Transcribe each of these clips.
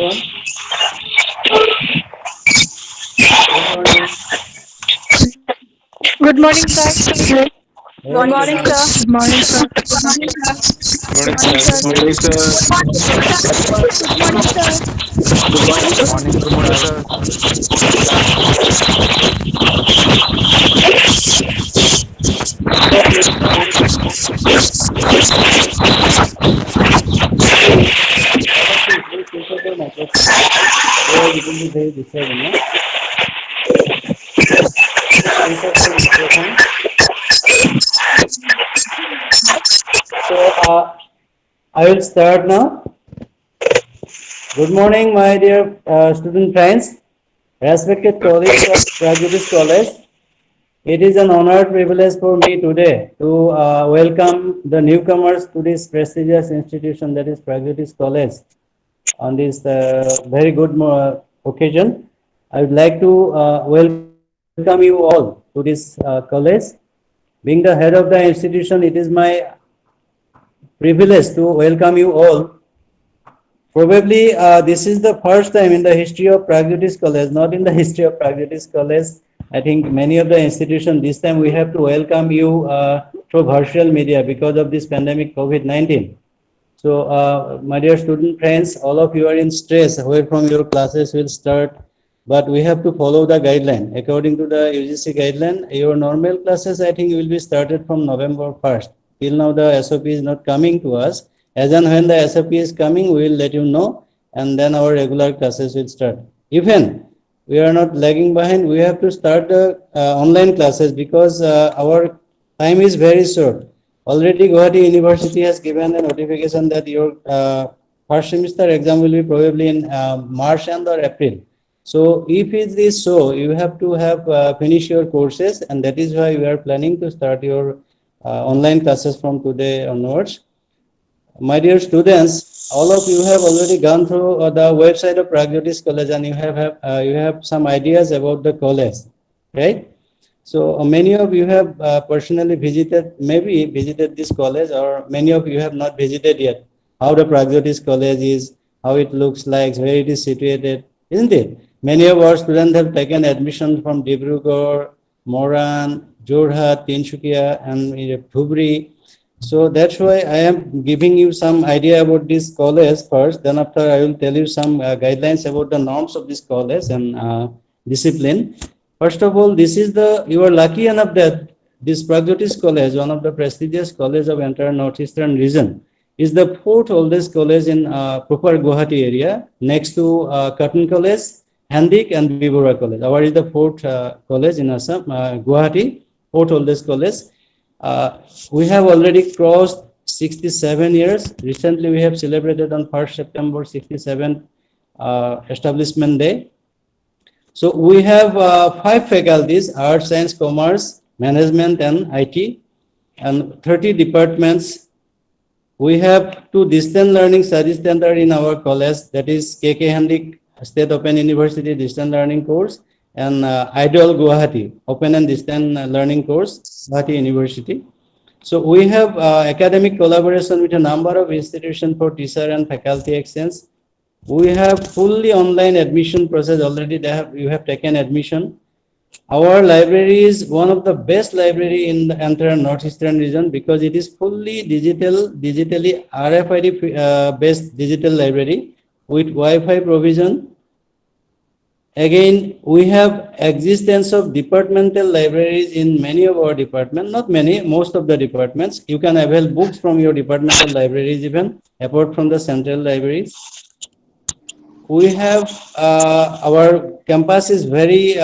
everyone. Good morning. Good morning, sir. Very Good good morning, morning. sir. Good morning, sir. Good Good morning, morning, sir. sir. Good morning, sir. Good morning, sir. Good morning, Good morning, sir. sir. All of you, please switch off your microphone. Otherwise, it will be very disturbing. No? Switch off your microphone. So, I will start now. Good morning, my dear student friends. Respected colleagues of Pragyotis College. It is an honor privilege for me today to welcome the newcomers to this prestigious institution, that is Pragyotis College, on this very good occasion. I would like to welcome you all to this college. Being the head of the institution, it is my privilege to welcome you all. Probably this is the first time in the history of Pragyotis College, not in the history of Pragyotis College. I think many of the institutions, this time we have to welcome you through virtual media because of this pandemic COVID-19. So, my dear student friends, all of you are in stress where from your classes will start, but we have to follow the guideline. According to the UGC guideline, your normal classes, I think, will be started from November 1st. Till now, the SOP is not coming to us. As and when the SOP is coming, we will let you know, and then our regular classes will start. Even we are not lagging behind, we have to start the online classes because our time is very short. Already Guwahati University has given a notification that your first semester exam will be probably in March and or April. So if it is so, you have to have finish your courses, and that is why we are planning to start your online classes from today onwards. My dear students, all of you have already gone through the website of Pragyotis College, and you have some ideas about the college, right? So many of you have personally visited, maybe visited this college, or many of you have not visited yet. How the Pragyotis College is, how it looks like, where it is situated, isn't it? Many of our students have taken admission from Dibrugarh, Moran, Jorhat, Tinshukia, and Dhubri. So that's why I am giving you some idea about this college first. Then after I will tell you some guidelines about the norms of this college and discipline. First of all, this is you are lucky enough that this Pragyotis College, one of the prestigious college of entire northeastern region, is the fourth oldest college in proper Guwahati area, next to Cotton College, Handik, and Bibora College. Our is the fourth college in Assam, Guwahati, fourth oldest college. We have already crossed 67 years. Recently, we have celebrated on 1st September 67th establishment day. So we have 5 faculties: Arts, Science, Commerce, Management, and IT, and 30 departments. We have two distant learning study center in our college, that is KK Handik State Open University Distant Learning Course, and IDOL Guwahati Open and Distant Learning Course, Guwahati University. So we have academic collaboration with a number of institutions for teacher and faculty exchange. We have fully online admission process already. You have taken admission. Our library is one of the best library in the entire northeastern region because it is fully digitally RFID based digital library with Wi-Fi provision. Again, we have existence of departmental libraries in many of our departments, not many, most of the departments. You can avail books from your departmental libraries even, apart from the central libraries. We have our campus is very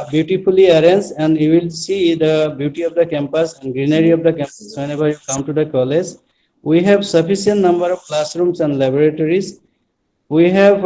beautifully arranged, and you will see the beauty of the campus and greenery of the campus whenever you come to the college. We have sufficient number of classrooms and laboratories. We have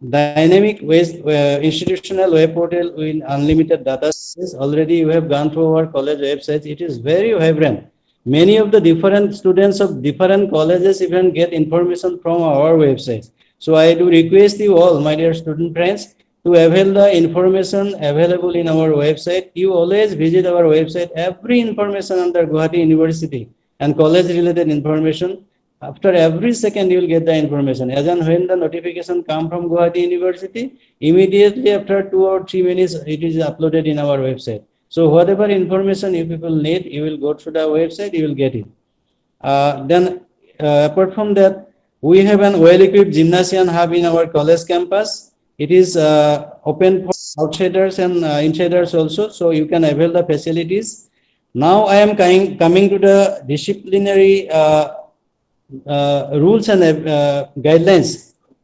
dynamic waste institutional web portal with unlimited data space. Already you have gone through our college website. It is very vibrant. Many of the different students of different colleges even get information from our website. So I do request you all, my dear student friends, to avail the information available in our website. You always visit our website. Every information under Guwahati University and college related information After every second, you will get the information. As and when the notification come from Guwahati University, immediately after 2 or 3 minutes, it is uploaded in our website. So whatever information you people need, you will go through the website, you will get it. Then apart from that, we have an well-equipped gymnasium hub in our college campus. It is open for outsiders and insiders also, so you can avail the facilities. Now I am coming to the disciplinary rules and guidelines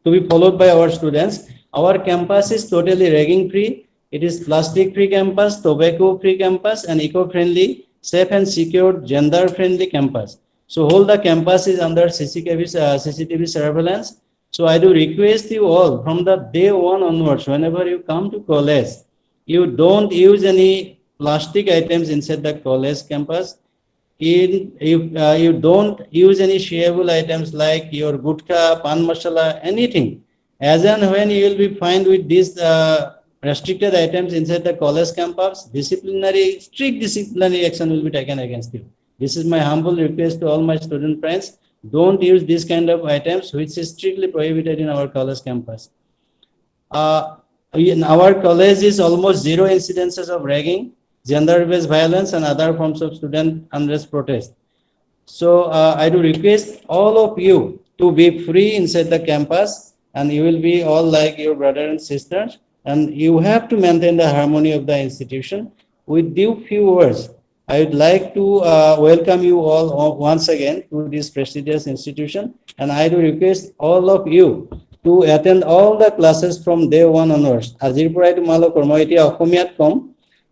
to be followed by our students. Our campus is totally ragging free. It is plastic free campus, tobacco free campus, and eco-friendly, safe and secure, gender friendly campus. So whole the campus is under CCTV surveillance. So I do request you all from the day one onwards, whenever you come to college, you don't use any plastic items inside the college campus. You don't use any shareable items like your gutka, pan masala, anything. As and when you will be fined with these restricted items inside the college campus, strict disciplinary action will be taken against you. This is my humble request to all my student friends. Don't use these kind of items which is strictly prohibited in our college campus. In our college is almost zero incidences of ragging, gender-based violence, and other forms of student unrest protest. So I do request all of you to be free inside the campus, and you will be all like your brother and sisters, and you have to maintain the harmony of the institution. With due few words, I would like to welcome you all once again to this prestigious institution, and I do request all of you to attend all the classes from day one onwards. Azir porai tumalokor moi etia Okhomiyat kom,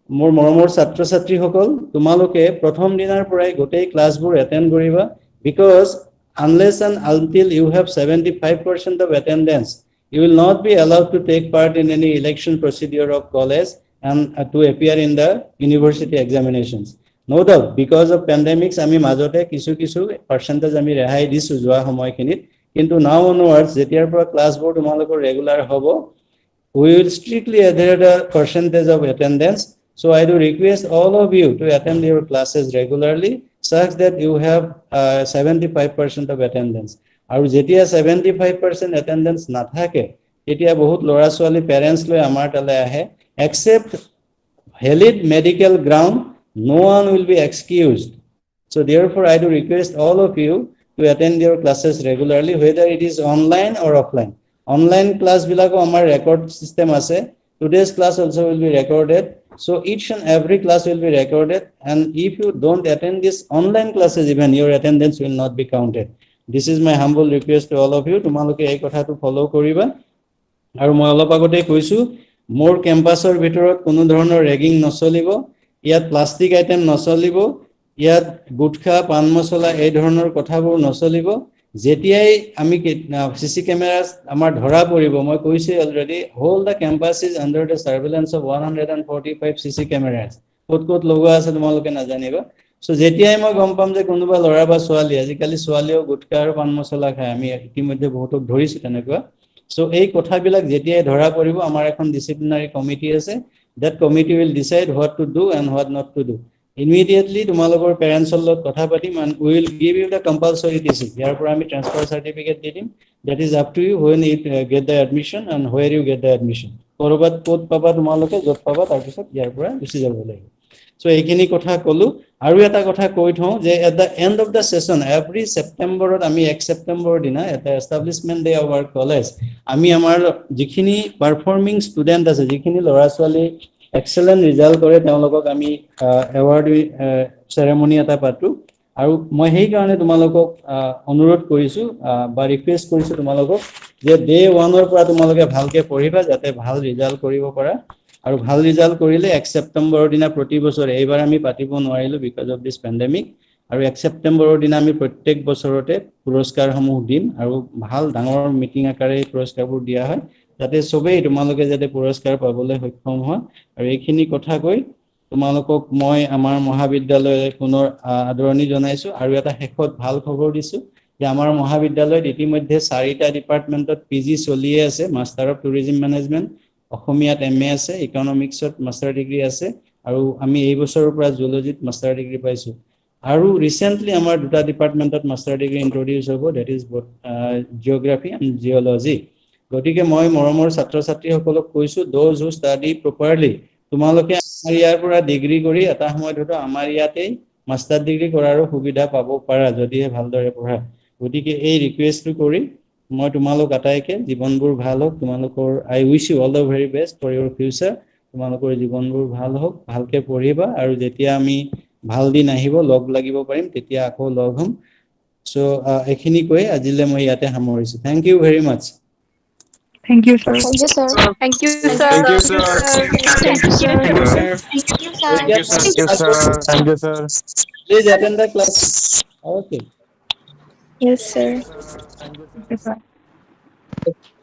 মোৰ মৰমৰ ছাত্ৰ ছাত্ৰীসকল, তোমালোকে প্ৰথম দিনৰ পৰাই গোটেই ক্লাছবোৰ এটেণ্ড কৰিবা, because unless and until you have 75% of attendance, you will not be allowed to take part in any election procedure of college and to appear in the university examinations. No doubt, because of pandemics, আমি মাজতে কিছু percentage আমি ৰেহাই দিছো যোৱা সময়খিনিত, কিন্তু now onwards যেতিয়াৰ পৰা ক্লাছবোৰ তোমালোকৰ ৰেগুলাৰ হ'ব, we will strictly adhere the percentage of attendance. So I do request all of you to attend your classes regularly, such that you have 75% of attendance. আৰু যেতিয়া 75% attendance নাথাকে, তেতিয়া বহুত ল'ৰা ছোৱালী parents লৈ আমাৰ তালে আহে, except valid medical ground, no one will be excused. So therefore I do request all of you to attend your classes regularly, whether it is online or offline. Online class bilako amar record system ase. Today's class also will be recorded. So each and every class will be recorded, and if you don't attend this online classes, even your attendance will not be counted. This is my humble request to all of you. Tumaloke ei kotha to follow koriba. Aru moi olop agote koisu, more campusor bitorot kono dhoroner ragging নচলিব, ইয়াত plastic item নচলিব, ইয়াত গুটখা পান মছলা এই ধৰণৰ কথাবোৰ নচলিব। যেতিয়াই আমি সিসি ক্যামেৰাস আমাৰ ধৰা পৰিব, মই কৈছে already, whole the campus is under the surveillance of 145 CC cameras. ক'ত লগোৱা আছে তোমালোকে নাজানিবা। সো যেতিয়াই মই গম পাম যে কোনোবা ল'ৰা বা ছোৱালী, আজিকালি ছোৱালীও গুটখা আৰু পান মছলা খায়, আমি ইতিমধ্যে বহুতক ধৰিছো তেনেকুৱা। সো এই কথাবিলাক যেতিয়াই ধৰা পৰিব, আমাৰ এখন ডিসিপ্লিনাৰী কমিটি আছে, that committee will decide what to do and what not to do. Immediately তোমালোকৰ পেৰেণ্টছৰ লগত কথা পাতিম, and we will give you the compulsory TC. ইয়াৰ পৰা আমি ট্ৰান্সফাৰ সাৰ্টিফিকেট দি দিম. That is up to you when you get the admission and where you get the admission. কৰবাত ক'ত পাবা তোমালোকে, য'ত পাবা তাৰ পিছত ইয়াৰ পৰা গুচি যাব লাগিব। So এইখিনি কথা কলো। আৰু এটা কথা কৈ থওঁ যে at the end of the session, every Septemberত আমি 1 September দিনা এটা establishment day of our college, আমি আমাৰ যিখিনি পাৰফৰ্মিং ষ্টুডেন্ট আছে, যিখিনি ল'ৰা ছোৱালী excellent result কৰে, তেওঁলোকক আমি award ceremony এটা পাতো। আৰু মই সেই কাৰণে তোমালোকক অনুৰোধ কৰিছো বা ৰিকুৱেষ্ট কৰিছো তোমালোকক যে day 1 পৰা তোমালোকে ভালকে পঢ়িবা, যাতে ভাল ৰিজাল্ট কৰিব পাৰা। আৰু ভাল ৰিজাল্ট কৰিলে 1 September দিনা প্ৰতি বছৰ, এইবাৰ আমি পাতিব নোৱাৰিলো because of this pandemic, আৰু 1 September দিনা আমি প্ৰত্যেক বছৰতে পুৰস্কাৰসমূহ দিম, আৰু ভাল ডাঙৰ মিটিং আকাৰে পুৰস্কাৰবোৰ দিয়া হয়, যাতে সবেই তোমালোকে যাতে পুৰস্কাৰ পাবলৈ সক্ষম হয়। আৰু এইখিনি কথা কৈ তোমালোকক মই আমাৰ মহাবিদ্যালয়ৰ পুনৰ আদৰণি জনাইছো। আৰু এটা শেষত ভাল খবৰ দিছো যে আমাৰ মহাবিদ্যালয়ত ইতিমধ্যে 4টা ডিপাৰ্টমেন্টত পিজি চলিয়ে আছে। মাষ্টাৰ অফ টুৰিজম মেনেজমেন্ট, অসমীয়াত MA আছে, ইকনমিক্সত মাষ্টাৰ ডিগ্ৰী আছে, আৰু আমি এই বছৰৰ পৰা জুলজিত মাষ্টাৰ ডিগ্ৰী পাইছো। আৰু ৰিসেন্টলি আমাৰ দুটা ডিপাৰ্টমেন্টত মাষ্টাৰ ডিগ্ৰী ইন্ট্ৰোডিউস হ'ব, that is geography and geology. গতিকে মই মৰমৰ ছাত্ৰ ছাত্ৰীসকলক কৈছো, দোজ হু ষ্টাডি প্ৰপাৰলি, তোমালোকে আমাৰ ইয়াৰ পৰা ডিগ্ৰী কৰি এটা সময়ত হয়তো আমাৰ ইয়াতেই মাষ্টাৰ ডিগ্ৰী কৰাৰো সুবিধা পাব পাৰা যদিহে ভালদৰে পঢ়া। গতিকে এই ৰিকুৱেষ্টটো কৰি মই তোমালোক আটাইকে জীৱনবোৰ ভাল হওক, তোমালোকৰ I wish you all the very best for your future. তোমালোকৰ জীৱনবোৰ ভাল হওক, ভালকে পঢ়িবা, আৰু যেতিয়া আমি ভাল দিন আহিব লগ লাগিব পাৰিম তেতিয়া আকৌ লগ হ'ম। সো এইখিনি কৈ আজিলৈ মই ইয়াতে সামৰিছো। Thank you very much. Thank you, sir. Thank you, sir. Thank you, Thank sir. you, sir. Thank you, sir. Thank you, sir. Thank you, sir. Thank you, sir. Thank you, sir. Please attend the class. Okay. Yes, sir. Thank you, sir. Thank you, sir.